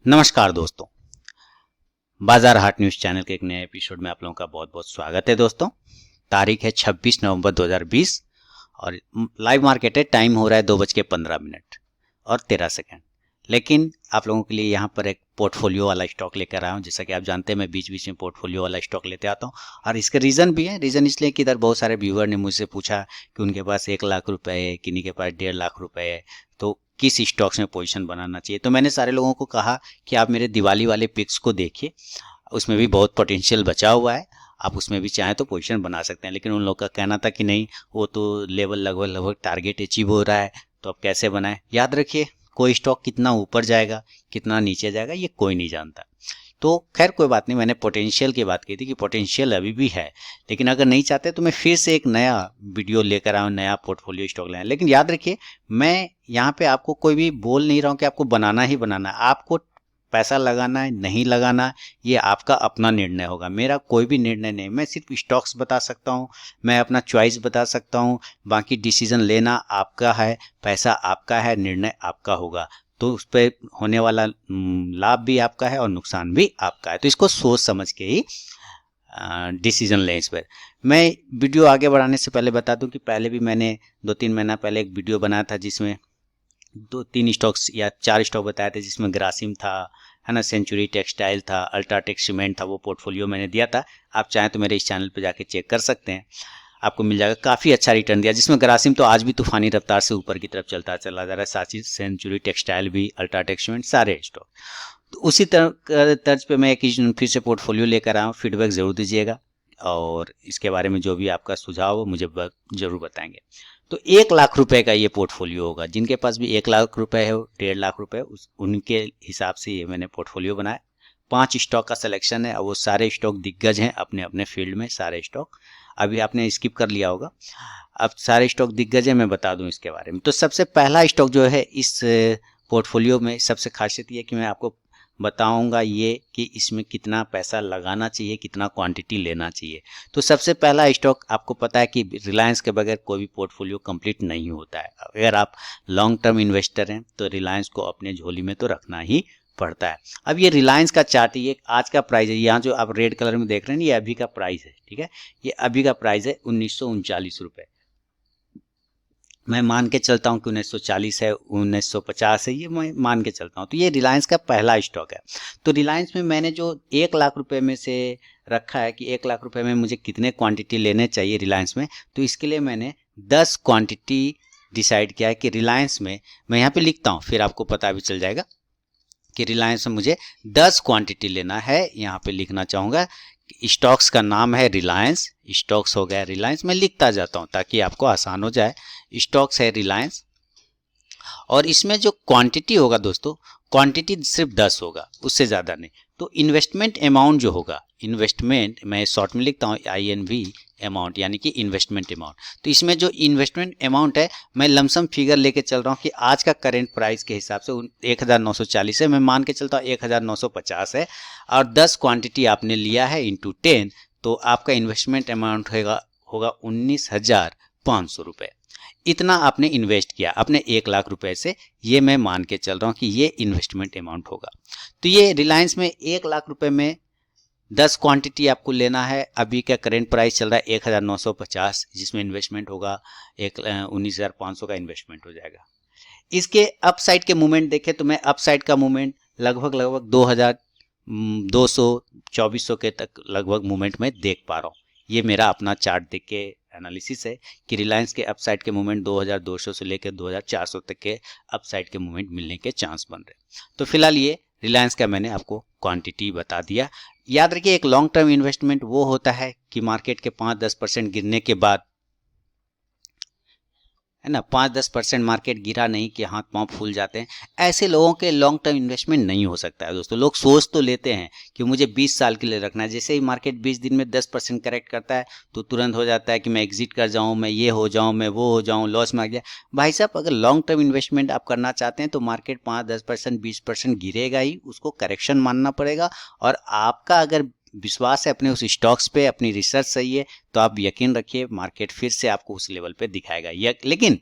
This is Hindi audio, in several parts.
नमस्कार दोस्तों, बाजार हाट न्यूज़ चैनल के एक नए एपिसोड में आप लोगों का बहुत बहुत स्वागत है। दोस्तों, तारीख है 26 नवंबर 2020 और लाइव मार्केट है। टाइम हो रहा है 2:15 और 13 सेकंड। लेकिन आप लोगों के लिए यहाँ पर एक पोर्टफोलियो वाला स्टॉक लेकर आया हूँ। जैसा कि आप जानते हैं, मैं बीच बीच में पोर्टफोलियो वाला स्टॉक लेते आता हूँ और इसका रीज़न भी है। रीज़न इसलिए कि इधर बहुत सारे व्यूअर ने मुझसे पूछा कि उनके पास 1 लाख रुपए है, किन्हीं के पास 1.5 लाख रुपए है, तो किस स्टॉक्स में पोजीशन बनाना चाहिए। तो मैंने सारे लोगों को कहा कि आप मेरे दिवाली वाले पिक्स को देखिए, उसमें भी बहुत पोटेंशियल बचा हुआ है, आप उसमें भी चाहें तो पोजीशन बना सकते हैं। लेकिन उन लोगों का कहना था कि नहीं, वो तो लेवल लगभग टारगेट अचीव हो रहा है, तो अब कैसे बनाएं। याद रखिए, कोई स्टॉक कितना ऊपर जाएगा कितना नीचे जाएगा ये कोई नहीं जानता। तो खैर कोई बात नहीं, मैंने पोटेंशियल की बात की थी कि पोटेंशियल अभी भी है। लेकिन अगर नहीं चाहते तो मैं फिर से एक नया वीडियो लेकर आऊँ, नया पोर्टफोलियो स्टॉक लाएं। लेकिन याद रखिए, मैं यहाँ पे आपको कोई भी बोल नहीं रहा हूँ कि आपको बनाना ही बनाना है। आपको पैसा लगाना है नहीं लगाना, ये आपका अपना निर्णय होगा, मेरा कोई भी निर्णय नहीं। मैं सिर्फ स्टॉक्स बता सकता हूँ, मैं अपना चॉइस बता सकता हूँ। बाकी डिसीजन लेना आपका है, पैसा आपका है, निर्णय आपका होगा। तो उस पर होने वाला लाभ भी आपका है और नुकसान भी आपका है। तो इसको सोच समझ के ही डिसीजन लें इस पर। मैं वीडियो आगे बढ़ाने से पहले बता दूं कि पहले भी मैंने 2-3 महीना पहले एक वीडियो बनाया था जिसमें 2-3 स्टॉक्स या 4 स्टॉक बताए थे, जिसमें ग्रासिम था, है ना, सेंचुरी टेक्सटाइल था, अल्ट्राटेक सीमेंट था। वो पोर्टफोलियो मैंने दिया था। आप चाहें तो मेरे इस चैनल पर जाके चेक कर सकते हैं, आपको मिल जाएगा। काफ़ी अच्छा रिटर्न दिया, जिसमें ग्रासिम तो आज भी तूफानी रफ्तार से ऊपर की तरफ चला जा रहा है। साथ ही सेंचुरी टेक्सटाइल भी, अल्ट्राटेक सीमेंट, सारे स्टॉक। तो उसी तर्ज पे मैं एक फिर से पोर्टफोलियो लेकर आया हूँ। फीडबैक ज़रूर दीजिएगा और इसके बारे में जो भी आपका सुझाव हो मुझे ज़रूर बताएंगे। तो 1 लाख रुपए का ये पोर्टफोलियो होगा। जिनके पास भी 1 लाख रुपए है, 1.5 लाख रुपए, उनके हिसाब से ये मैंने पोर्टफोलियो बनाया। 5 स्टॉक का सिलेक्शन है और वो सारे स्टॉक दिग्गज हैं अपने अपने फील्ड में। सारे स्टॉक अभी आपने स्किप कर लिया होगा, अब सारे स्टॉक दिग्गज हैं, मैं बता दूं इसके बारे में। तो सबसे पहला स्टॉक जो है इस पोर्टफोलियो में, सबसे खासियत ये है कि मैं आपको बताऊंगा ये कि इसमें कितना पैसा लगाना चाहिए, कितना क्वांटिटी लेना चाहिए। तो सबसे पहला स्टॉक, आपको पता है कि रिलायंस के बगैर कोई भी पोर्टफोलियो कंप्लीट नहीं होता है। अगर आप लॉन्ग टर्म इन्वेस्टर हैं तो रिलायंस को अपने झोली में तो रखना ही पड़ता है। अब ये रिलायंस का चार्ट, ये आज का प्राइस है, यहाँ जो आप रेड कलर में देख रहे हैं ये अभी का प्राइस है, ठीक है। ये अभी का प्राइस है 1939 रुपये। मैं मान के चलता हूँ कि 1940 है, 1950 है, ये मैं मान के चलता हूँ। तो ये रिलायंस का पहला स्टॉक है। तो रिलायंस में मैंने जो 1 लाख रुपए में से रखा है कि 1 लाख रुपए में मुझे कितने क्वांटिटी लेने चाहिए रिलायंस में, तो इसके लिए मैंने 10 क्वांटिटी डिसाइड किया है कि रिलायंस में, मैं यहाँ पे लिखता हूँ फिर आपको पता भी चल जाएगा कि रिलायंस में मुझे 10 क्वांटिटी लेना है। यहाँ पे लिखना चाहूँगा, स्टॉक्स का नाम है रिलायंस, स्टॉक्स हो गया रिलायंस, मैं लिखता जाता हूँ ताकि आपको आसान हो जाए। स्टॉक्स है रिलायंस और इसमें जो क्वांटिटी होगा दोस्तों, क्वांटिटी सिर्फ 10 होगा, उससे ज़्यादा नहीं। तो इन्वेस्टमेंट अमाउंट जो होगा, इन्वेस्टमेंट मैं शॉर्ट में लिखता हूँ INV अमाउंट, यानी कि इन्वेस्टमेंट अमाउंट। तो इसमें जो इन्वेस्टमेंट अमाउंट है, मैं लमसम फिगर लेके चल रहा हूँ कि आज का करेंट प्राइस के हिसाब से 1940 है, मैं मान के चलता हूँ 1950 है, और 10 क्वांटिटी आपने लिया है इंटू 10, तो आपका इन्वेस्टमेंट अमाउंट होगा 19,500 रुपये। इतना आपने इन्वेस्ट किया अपने 1 लाख रुपए से, ये मैं मान के चल रहा हूँ कि ये इन्वेस्टमेंट अमाउंट होगा। तो ये रिलायंस में 1 लाख रुपए में 10 क्वांटिटी आपको लेना है। अभी का करेंट प्राइस चल रहा है 1950, जिसमें इन्वेस्टमेंट होगा 19,500 का इन्वेस्टमेंट हो जाएगा। इसके अप साइड के मूवमेंट देखें तो मैं अप साइड का मूवमेंट लगभग 2,200-2,400 के तक लगभग मूवमेंट में देख पा रहा हूँ। ये मेरा अपना चार्ट देख के एनालिसिस है कि रिलायंस के अपसाइड के मूवमेंट 2200 से लेकर 2400 तक के अपसाइड के मूवमेंट मिलने के चांस बन रहे हैं। तो फिलहाल ये रिलायंस का मैंने आपको क्वांटिटी बता दिया। याद रखिए, एक लॉन्ग टर्म इन्वेस्टमेंट वो होता है कि मार्केट के 5-10% गिरने के बाद, है ना, 5-10% मार्केट गिरा नहीं कि हाथ पांव फूल जाते हैं, ऐसे लोगों के लॉन्ग टर्म इन्वेस्टमेंट नहीं हो सकता है दोस्तों। लोग सोच तो लेते हैं कि मुझे 20 साल के लिए रखना है, जैसे ही मार्केट 20 दिन में 10% करेक्ट करता है तो तुरंत हो जाता है कि मैं एग्जिट कर जाऊं, मैं ये हो जाऊं, मैं वो हो जाऊं, लॉस में आ गया। भाई साहब, अगर लॉन्ग टर्म इन्वेस्टमेंट आप करना चाहते हैं तो मार्केट 5-10% 20% गिरेगा ही, उसको करेक्शन मानना पड़ेगा। और आपका अगर विश्वास है अपने उस स्टॉक्स पे, अपनी रिसर्च सही है, तो आप यकीन रखिए मार्केट फिर से आपको उस लेवल पे दिखाएगा। लेकिन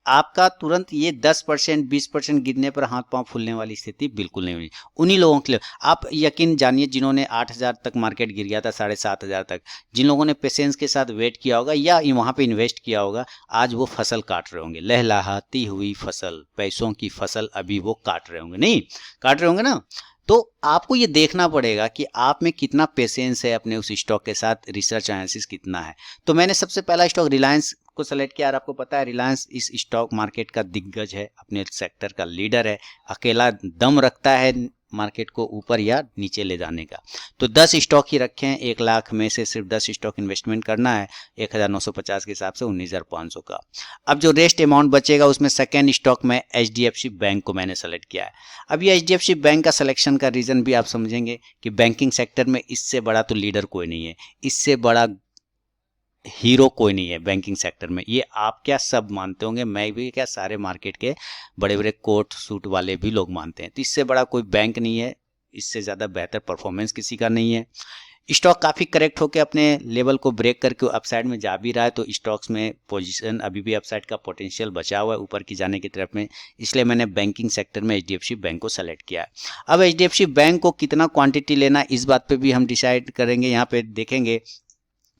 आपका तुरंत ये 10% 20% गिरने पर हाथ पांव फूलने वाली स्थिति बिल्कुल नहीं हुई। उन्हीं लोगों के लिए आप यकीन जानिए जिन्होंने 8,000 तक मार्केट गिर गया था, 7,500 तक, जिन लोगों ने पेशेंस के साथ वेट किया होगा या वहां पे इन्वेस्ट किया होगा, आज वो फसल काट रहे होंगे, लहलहाती हुई फसल, पैसों की फसल अभी वो काट रहे होंगे, नहीं काट रहे होंगे ना। तो आपको ये देखना पड़ेगा कि आप में कितना पेशेंस है अपने उस स्टॉक के साथ, रिसर्च एनालिसिस कितना है। तो मैंने सबसे पहला स्टॉक रिलायंस को सेलेक्ट किया। और आपको पता है रिलायंस इस स्टॉक मार्केट का दिग्गज है, अपने सेक्टर का लीडर है, अकेला दम रखता है मार्केट को ऊपर या नीचे ले जाने का। तो 10 स्टॉक ही रखे हैं, 1 लाख में से सिर्फ 10 स्टॉक इन्वेस्टमेंट करना है, 1950 के हिसाब से 19,500 का। अब जो रेस्ट अमाउंट बचेगा उसमें सेकेंड स्टॉक में HDFC बैंक को मैंने सेलेक्ट किया है। अब ये HDFC बैंक का सिलेक्शन का रीजन भी आप समझेंगे कि बैंकिंग सेक्टर में इससे बड़ा तो लीडर कोई नहीं है, इससे बड़ा हीरो कोई नहीं है बैंकिंग सेक्टर में। ये आप क्या सब मानते होंगे, मैं भी क्या, सारे मार्केट के बड़े बड़े कोट सूट वाले भी लोग मानते हैं। तो इससे बड़ा कोई बैंक नहीं है, इससे ज़्यादा बेहतर परफॉर्मेंस किसी का नहीं है। स्टॉक काफ़ी करेक्ट होकर अपने लेवल को ब्रेक करके अपसाइड में जा भी रहा है, तो स्टॉक्स में पोजीशन अभी भी अपसाइड का पोटेंशियल बचा हुआ है ऊपर की जाने की तरफ में, इसलिए मैंने बैंकिंग सेक्टर में HDFC बैंक को सेलेक्ट किया है। अब HDFC बैंक को कितना क्वांटिटी लेना, इस बात पे भी हम डिसाइड करेंगे। यहाँ पे देखेंगे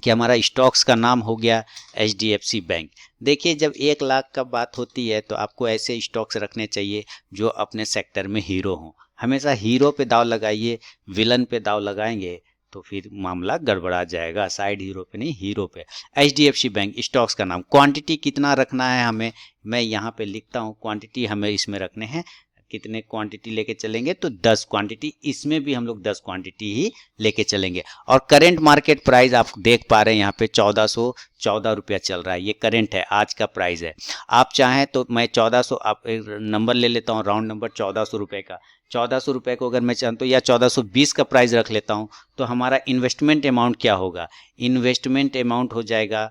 कि हमारा स्टॉक्स का नाम हो गया HDFC बैंक। देखिए जब 1 लाख का बात होती है तो आपको ऐसे स्टॉक्स रखने चाहिए जो अपने सेक्टर में हीरो हों। हमेशा हीरो पे दाव लगाइए, विलन पे दाव लगाएंगे तो फिर मामला गड़बड़ा जाएगा। साइड हीरो पे नहीं, हीरो पे। HDFC बैंक स्टॉक्स का नाम। क्वांटिटी कितना रखना है हमें, मैं यहाँ पे लिखता हूँ। क्वांटिटी हमें इसमें रखने हैं, कितने क्वांटिटी लेके चलेंगे तो 10 क्वांटिटी, इसमें भी हम लोग 10 क्वांटिटी ही लेके चलेंगे। और करंट मार्केट प्राइस आप देख पा रहे हैं यहाँ पे 1414 रुपया चल रहा है, ये करंट है, आज का प्राइस है। आप चाहें तो मैं 1400, आप एक नंबर ले लेता हूँ राउंड नंबर 1400 रुपये का। 1400 रुपये को अगर मैं चाहता हूँ या 1420 का प्राइस रख लेता हूँ तो हमारा इन्वेस्टमेंट अमाउंट क्या होगा, इन्वेस्टमेंट अमाउंट हो जाएगा,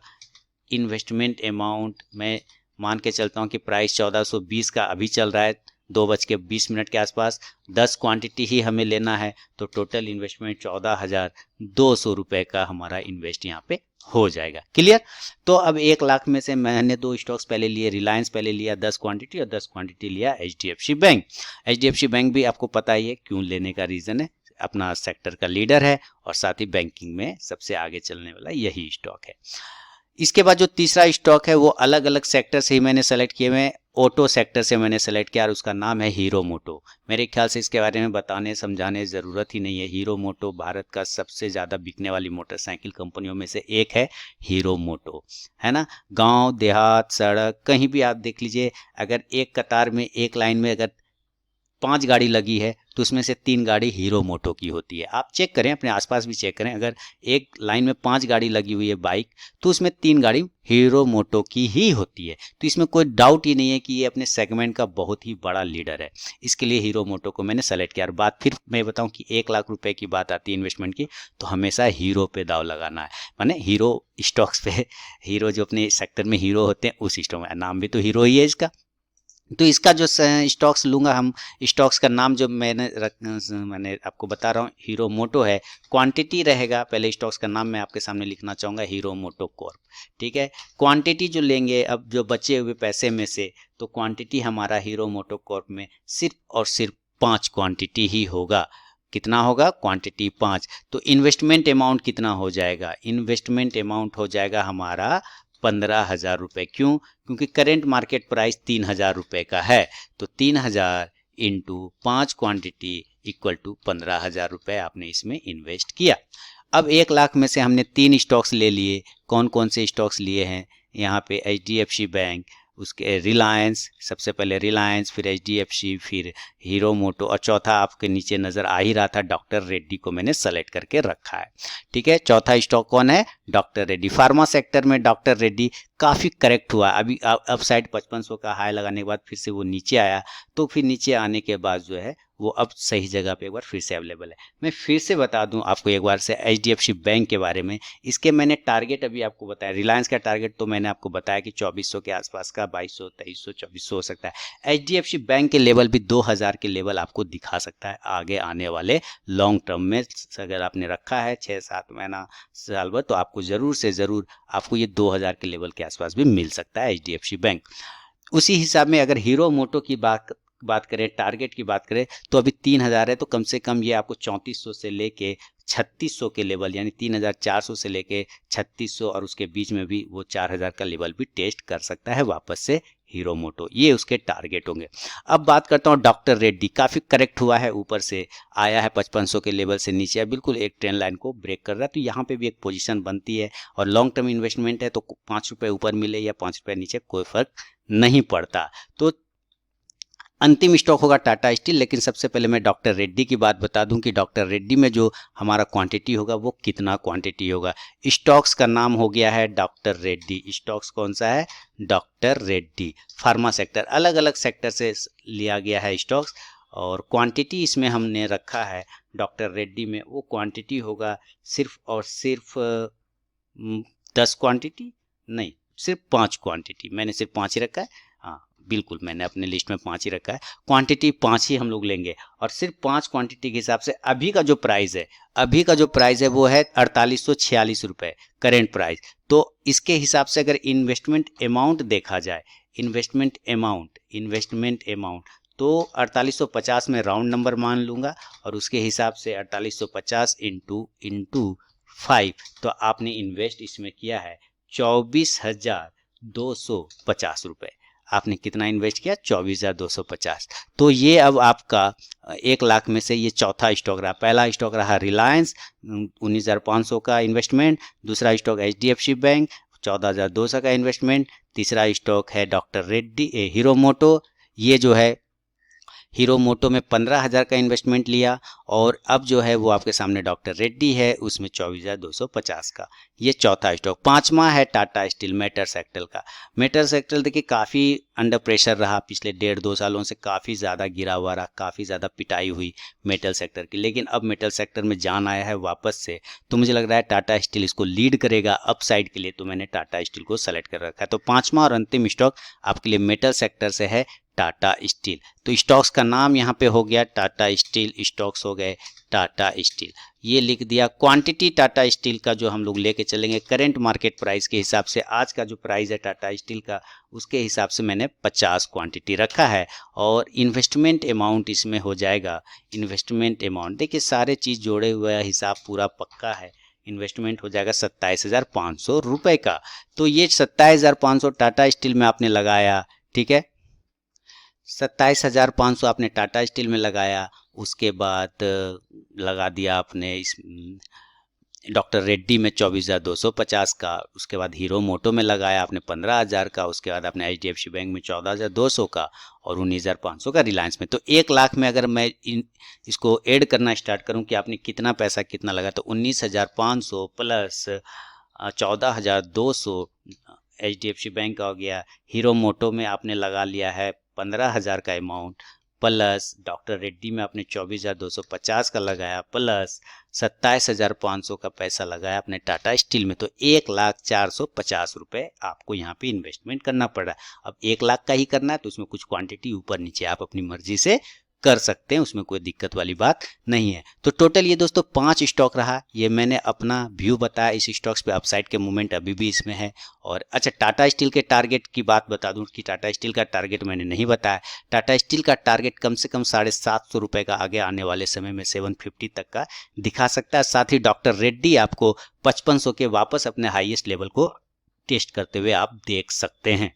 इन्वेस्टमेंट अमाउंट मैं मान के चलता हूँ कि प्राइस 1420 का अभी चल रहा है, 2:20 के आसपास, 10 क्वांटिटी ही हमें लेना है, तो टोटल इन्वेस्टमेंट 14,200 रुपये का हमारा इन्वेस्ट यहाँ पे हो जाएगा। क्लियर। तो अब 1 लाख में से मैंने 2 स्टॉक्स पहले लिए, रिलायंस पहले लिया 10 क्वांटिटी और 10 क्वांटिटी लिया HDFC बैंक। HDFC बैंक भी आपको पता ही है क्यों लेने का रीज़न है, अपना सेक्टर का लीडर है और साथ ही बैंकिंग में सबसे आगे चलने वाला यही स्टॉक है। इसके बाद जो तीसरा स्टॉक है वो अलग अलग सेक्टर से ही मैंने सेलेक्ट किए हुए हैं। ऑटो सेक्टर से मैंने सेलेक्ट किया और उसका नाम है हीरो मोटो। मेरे ख्याल से इसके बारे में बताने समझाने ज़रूरत ही नहीं है। हीरो मोटो भारत का सबसे ज़्यादा बिकने वाली मोटरसाइकिल कंपनियों में से एक है हीरो मोटो, है ना। गांव देहात सड़क कहीं भी आप देख लीजिए, अगर एक कतार में एक लाइन में अगर 5 गाड़ी लगी है तो उसमें से 3 गाड़ी हीरो मोटो की होती है। आप चेक करें, अपने आसपास भी चेक करें, अगर एक लाइन में 5 गाड़ी लगी हुई है बाइक, तो उसमें 3 गाड़ी हीरो मोटो की ही होती है। तो इसमें कोई डाउट ही नहीं है कि ये अपने सेगमेंट का बहुत ही बड़ा लीडर है, इसके लिए हीरो मोटो को मैंने सेलेक्ट किया। और बात फिर मैं बताऊं कि 1 लाख रुपए की बात आती है इन्वेस्टमेंट की, तो हमेशा हीरो पे दाव लगाना है, माने हीरो स्टॉक्स पे, हीरो जो अपने सेक्टर में हीरो होते हैं उस स्टॉक में, नाम भी तो हीरो ही है इसका। तो इसका जो स्टॉक्स लूँगा, हम स्टॉक्स का नाम जो मैंने आपको बता रहा हूँ हीरो मोटो है। क्वांटिटी रहेगा, पहले स्टॉक्स का नाम मैं आपके सामने लिखना चाहूँगा, हीरो मोटो कॉर्प, ठीक है। क्वांटिटी जो लेंगे अब जो बचे हुए पैसे में से, तो क्वांटिटी हमारा हीरो मोटो कॉर्प में सिर्फ और सिर्फ 5 क्वांटिटी ही होगा। कितना होगा, क्वांटिटी 5। तो इन्वेस्टमेंट अमाउंट कितना हो जाएगा, इन्वेस्टमेंट अमाउंट हो जाएगा हमारा 15,000 रुपये। क्यों, क्योंकि करेंट मार्केट प्राइस 3,000 रुपये का है, तो 3,000 इंटू 5 क्वांटिटी इक्वल टू 15,000 रुपये आपने इसमें इन्वेस्ट किया। अब 1 लाख में से हमने 3 स्टॉक्स ले लिए। कौन कौन से स्टॉक्स लिए हैं, यहाँ पे HDFC बैंक, उसके रिलायंस, सबसे पहले रिलायंस, फिर HDFC, फिर हीरो मोटो, और चौथा आपके नीचे नज़र आ ही रहा था डॉक्टर रेड्डी को मैंने सेलेक्ट करके रखा है, ठीक है। चौथा स्टॉक कौन है, डॉक्टर रेड्डी। फार्मा सेक्टर में डॉक्टर रेड्डी काफ़ी करेक्ट हुआ, अभी अपसाइड 5500 का हाई लगाने के बाद फिर से वो नीचे आया, तो फिर नीचे आने के बाद जो है वो अब सही जगह पे एक बार फिर से अवेलेबल है। मैं फिर से बता दूं आपको एक बार से HDFC बैंक के बारे में, इसके मैंने टारगेट अभी आपको बताया। रिलायंस का टारगेट तो मैंने आपको बताया कि 2400 के आसपास का, 2200 2300 2400 हो सकता है। HDFC बैंक के लेवल भी 2000 के लेवल आपको दिखा सकता है आगे आने वाले लॉन्ग टर्म में। अगर आपने रखा है 6-7 महीना साल भर, तो आपको ज़रूर से ज़रूर आपको ये 2000 के लेवल के आसपास भी मिल सकता है HDFC बैंक। उसी हिसाब में अगर हीरो मोटो की बात करें, टारगेट की बात करें, तो अभी 3000 है, तो कम से कम ये आपको 3400 से लेके 3600 के लेवल, यानी 3400 से लेके 3600 और उसके बीच में भी वो 4000 का लेवल भी टेस्ट कर सकता है वापस से हीरो मोटो। ये उसके टारगेट होंगे। अब बात करता हूँ डॉक्टर रेड्डी, काफ़ी करेक्ट हुआ है, ऊपर से आया है 5500 के लेवल से नीचे है, बिल्कुल एक ट्रेंड लाइन को ब्रेक कर रहा है, तो यहाँ पे भी एक पोजीशन बनती है। और लॉन्ग टर्म इन्वेस्टमेंट है, तो 5 रुपये ऊपर मिले या 5 रुपये नीचे कोई फर्क नहीं पड़ता। तो अंतिम स्टॉक होगा टाटा स्टील। लेकिन सबसे पहले मैं डॉक्टर रेड्डी की बात बता दूं कि डॉक्टर रेड्डी में जो हमारा क्वांटिटी होगा वो कितना क्वांटिटी होगा। स्टॉक्स का नाम हो गया है डॉक्टर रेड्डी। स्टॉक्स कौन सा है? डॉक्टर रेड्डी। फार्मा सेक्टर, अलग अलग सेक्टर से लिया गया है स्टॉक्स, और क्वांटिटी इसमें हमने रखा है डॉक्टर रेड्डी में, वो क्वांटिटी होगा सिर्फ और सिर्फ 10 क्वांटिटी नहीं, सिर्फ 5 क्वांटिटी। मैंने सिर्फ 5 ही रखा है। हाँ बिल्कुल, मैंने अपने लिस्ट में 5 ही रखा है। क्वांटिटी 5 ही हम लोग लेंगे, और सिर्फ 5 क्वांटिटी के हिसाब से अभी का जो प्राइस है वो है 4846 रुपये करेंट प्राइस। तो इसके हिसाब से अगर इन्वेस्टमेंट अमाउंट देखा जाए, इन्वेस्टमेंट अमाउंट तो 4850 में राउंड नंबर मान लूँगा, और उसके हिसाब से 4850 इंटू 5, तो आपने इन्वेस्ट इसमें किया है 24,250 रुपये। आपने कितना इन्वेस्ट किया? 24,250। तो ये अब आपका 1 लाख में से ये चौथा स्टॉक रहा। पहला स्टॉक रहा रिलायंस 19,500 का इन्वेस्टमेंट, दूसरा स्टॉक HDFC बैंक 14,200 का इन्वेस्टमेंट, तीसरा स्टॉक है डॉक्टर रेड्डी हीरो मोटो। ये जो है हीरो मोटो में 15,000 का इन्वेस्टमेंट लिया, और अब जो है वो आपके सामने डॉक्टर रेड्डी है, उसमें 24,250 का। ये चौथा स्टॉक। पांचवा है टाटा स्टील मेटल सेक्टर का। मेटल सेक्टर देखिए काफ़ी अंडर प्रेशर रहा, पिछले 1.5-2 सालों से काफ़ी ज़्यादा गिरा हुआ रहा, काफ़ी ज़्यादा पिटाई हुई मेटल सेक्टर की। लेकिन अब मेटल सेक्टर में जान आया है वापस से, तो मुझे लग रहा है टाटा स्टील इसको लीड करेगा अपसाइड के लिए, तो मैंने टाटा स्टील को सेलेक्ट कर रखा है। तो पांचवा और अंतिम स्टॉक आपके लिए मेटल सेक्टर से है टाटा स्टील। तो स्टॉक्स का नाम यहाँ पे हो गया टाटा स्टील, स्टॉक्स हो गए टाटा स्टील, ये लिख दिया। क्वांटिटी टाटा स्टील का जो हम लोग लेके चलेंगे करेंट मार्केट प्राइस के हिसाब से, आज का जो प्राइस है टाटा स्टील का उसके हिसाब से मैंने 50 क्वांटिटी रखा है। और इन्वेस्टमेंट अमाउंट इसमें हो जाएगा, इन्वेस्टमेंट अमाउंट देखिए सारे चीज़ जोड़े हुए हिसाब पूरा पक्का है। इन्वेस्टमेंट हो जाएगा 27,500 रुपये का। तो ये 27,500 टाटा स्टील में आपने लगाया, ठीक है, 27,500 आपने टाटा स्टील में लगाया। उसके बाद लगा दिया आपने इस डॉक्टर रेड्डी में 24,250 का। उसके बाद हीरो मोटो में लगाया आपने 15,000 का। उसके बाद आपने HDFC बैंक में 14,200 का, और 19,500 का रिलायंस में। तो 1 लाख में अगर मैं इसको ऐड करना स्टार्ट करूं कि आपने कितना पैसा कितना लगा, तो 19,500 प्लस 14,200 HDFC बैंक का हो गया। हीरो मोटो में आपने लगा लिया है 15,000 का अमाउंट, प्लस डॉक्टर रेड्डी में आपने 24,250 का लगाया, प्लस 27,500 का पैसा लगाया आपने टाटा स्टील में। तो 1,04,50 रुपये आपको यहाँ पे इन्वेस्टमेंट करना पड़ रहा है। अब 1 लाख का ही करना है तो उसमें कुछ क्वांटिटी ऊपर नीचे आप अपनी मर्जी से कर सकते हैं, उसमें कोई दिक्कत वाली बात नहीं है। तो टोटल ये दोस्तों 5 स्टॉक रहा। ये मैंने अपना व्यू बताया इस स्टॉक्स पे, अपसाइड के मूवमेंट अभी भी इसमें है। और अच्छा, टाटा स्टील के टारगेट की बात बता दूं कि टाटा स्टील का टारगेट मैंने नहीं बताया। टाटा स्टील का टारगेट कम से कम 750 रुपये का आगे आने वाले समय में 750 तक का दिखा सकता है। साथ ही डॉक्टर रेड्डी आपको 5500 के वापस अपने हाईएस्ट लेवल को टेस्ट करते हुए आप देख सकते हैं।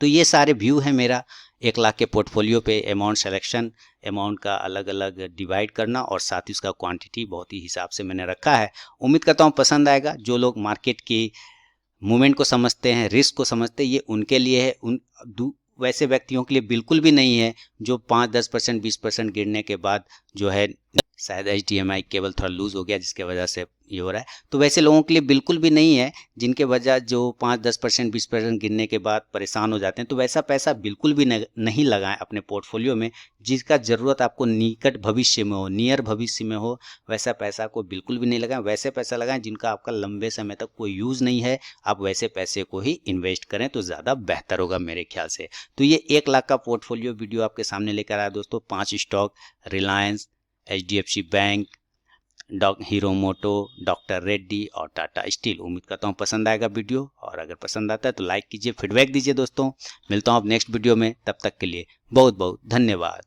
तो ये सारे व्यू है मेरा 1 लाख के पोर्टफोलियो पे। अमाउंट सिलेक्शन, अमाउंट का अलग अलग डिवाइड करना, और साथ ही उसका क्वांटिटी बहुत ही हिसाब से मैंने रखा है। उम्मीद करता हूँ पसंद आएगा। जो लोग मार्केट की मूवमेंट को समझते हैं, रिस्क को समझते हैं, ये उनके लिए है। वैसे व्यक्तियों के लिए बिल्कुल भी नहीं है जो 5-10% 20% गिरने के बाद जो है, शायद HDMI केबल थोड़ा लूज हो गया जिसके वजह से ये हो रहा है, तो वैसे लोगों के लिए बिल्कुल भी नहीं है जिनके वजह जो 5-10% 20% गिरने के बाद परेशान हो जाते हैं। तो वैसा पैसा बिल्कुल भी नहीं लगाएं अपने पोर्टफोलियो में। जिसका ज़रूरत आपको निकट भविष्य में हो, नियर भविष्य में हो, वैसा पैसा को बिल्कुल भी नहीं लगाएं। वैसे पैसा लगाएं जिनका आपका लंबे समय तक कोई यूज़ नहीं है, आप वैसे पैसे को ही इन्वेस्ट करें तो ज़्यादा बेहतर होगा मेरे ख्याल से। तो ये 1 लाख का पोर्टफोलियो वीडियो आपके सामने लेकर आया दोस्तों। 5 stock, Reliance, HDFC bank, Hero Moto, doctor Reddy और टाटा स्टील। उम्मीद करता हूँ पसंद आएगा वीडियो, और अगर पसंद आता है तो लाइक कीजिए, फीडबैक दीजिए दोस्तों। मिलता हूँ अब नेक्स्ट वीडियो में, तब तक के लिए बहुत बहुत धन्यवाद।